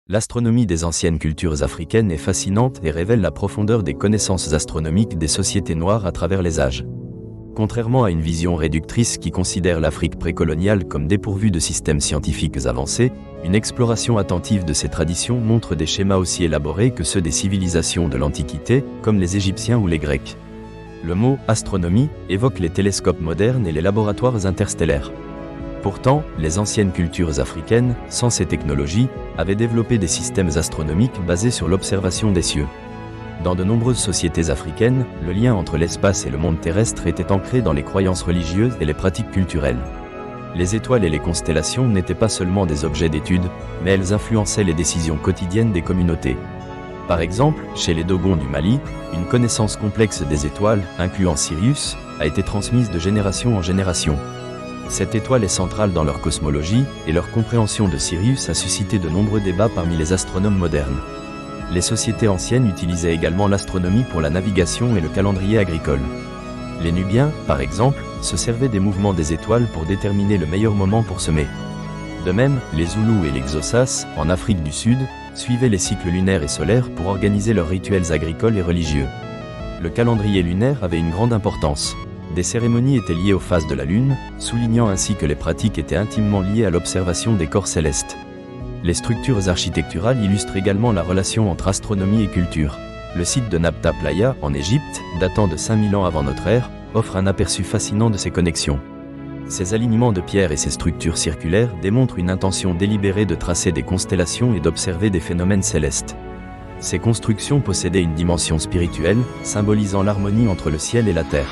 L'astronomie des anciennes cultures africaines est fascinante et révèle la profondeur des connaissances astronomiques des sociétés noires à travers les âges. Contrairement à une vision réductrice qui considère l'Afrique précoloniale comme dépourvue de systèmes scientifiques avancés, une exploration attentive de ces traditions montre des schémas aussi élaborés que ceux des civilisations de l'Antiquité, comme les Égyptiens ou les Grecs. Le mot « astronomie » évoque les télescopes modernes et les laboratoires interstellaires. Pourtant, les anciennes cultures africaines, sans ces technologies, avaient développé des systèmes astronomiques basés sur l'observation des cieux. Dans de nombreuses sociétés africaines, le lien entre l'espace et le monde terrestre était ancré dans les croyances religieuses et les pratiques culturelles. Les étoiles et les constellations n'étaient pas seulement des objets d'étude, mais elles influençaient les décisions quotidiennes des communautés. Par exemple, chez les Dogons du Mali, une connaissance complexe des étoiles, incluant Sirius, a été transmise de génération en génération. Cette étoile est centrale dans leur cosmologie, et leur compréhension de Sirius a suscité de nombreux débats parmi les astronomes modernes. Les sociétés anciennes utilisaient également l'astronomie pour la navigation et le calendrier agricole. Les Nubiens, par exemple, se servaient des mouvements des étoiles pour déterminer le meilleur moment pour semer. De même, les Zoulous et les Xhosas, en Afrique du Sud, suivaient les cycles lunaires et solaires pour organiser leurs rituels agricoles et religieux. Le calendrier lunaire avait une grande importance. Des cérémonies étaient liées aux phases de la Lune, soulignant ainsi que les pratiques étaient intimement liées à l'observation des corps célestes. Les structures architecturales illustrent également la relation entre astronomie et culture. Le site de Nabta Playa, en Égypte, datant de 5000 ans avant notre ère, offre un aperçu fascinant de ces connexions. Ces alignements de pierres et ces structures circulaires démontrent une intention délibérée de tracer des constellations et d'observer des phénomènes célestes. Ces constructions possédaient une dimension spirituelle, symbolisant l'harmonie entre le ciel et la terre.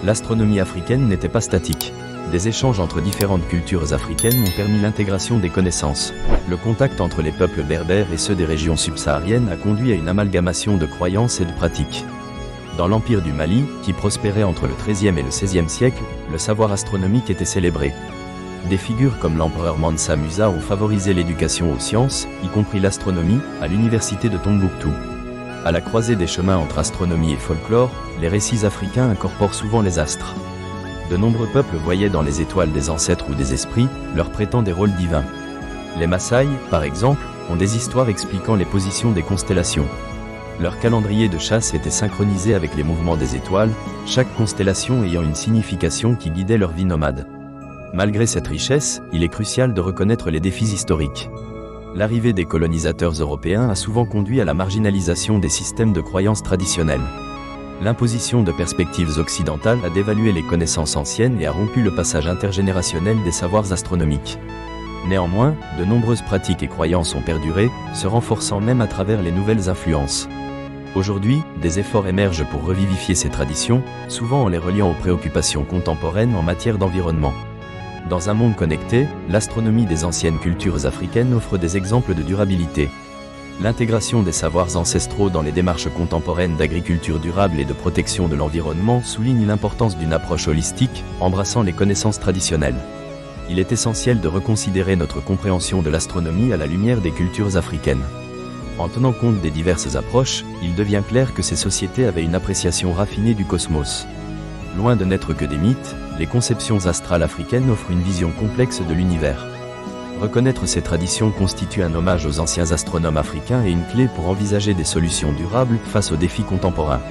L'astronomie africaine n'était pas statique. Des échanges entre différentes cultures africaines ont permis l'intégration des connaissances. Le contact entre les peuples berbères et ceux des régions subsahariennes a conduit à une amalgamation de croyances et de pratiques. Dans l'Empire du Mali, qui prospérait entre le XIIIe et le XVIe siècle, le savoir astronomique était célébré. Des figures comme l'empereur Mansa Musa ont favorisé l'éducation aux sciences, y compris l'astronomie, à l'université de Tombouctou. À la croisée des chemins entre astronomie et folklore, les récits africains incorporent souvent les astres. De nombreux peuples voyaient dans les étoiles des ancêtres ou des esprits, leur prêtant des rôles divins. Les Maasai, par exemple, ont des histoires expliquant les positions des constellations. Leur calendrier de chasse était synchronisé avec les mouvements des étoiles, chaque constellation ayant une signification qui guidait leur vie nomade. Malgré cette richesse, il est crucial de reconnaître les défis historiques. L'arrivée des colonisateurs européens a souvent conduit à la marginalisation des systèmes de croyances traditionnels. L'imposition de perspectives occidentales a dévalué les connaissances anciennes et a rompu le passage intergénérationnel des savoirs astronomiques. Néanmoins, de nombreuses pratiques et croyances ont perduré, se renforçant même à travers les nouvelles influences. Aujourd'hui, des efforts émergent pour revivifier ces traditions, souvent en les reliant aux préoccupations contemporaines en matière d'environnement. Dans un monde connecté, l'astronomie des anciennes cultures africaines offre des exemples de durabilité. L'intégration des savoirs ancestraux dans les démarches contemporaines d'agriculture durable et de protection de l'environnement souligne l'importance d'une approche holistique, embrassant les connaissances traditionnelles. Il est essentiel de reconsidérer notre compréhension de l'astronomie à la lumière des cultures africaines. En tenant compte des diverses approches, il devient clair que ces sociétés avaient une appréciation raffinée du cosmos. Loin de n'être que des mythes, les conceptions astrales africaines offrent une vision complexe de l'univers. Reconnaître ces traditions constitue un hommage aux anciens astronomes africains et une clé pour envisager des solutions durables face aux défis contemporains.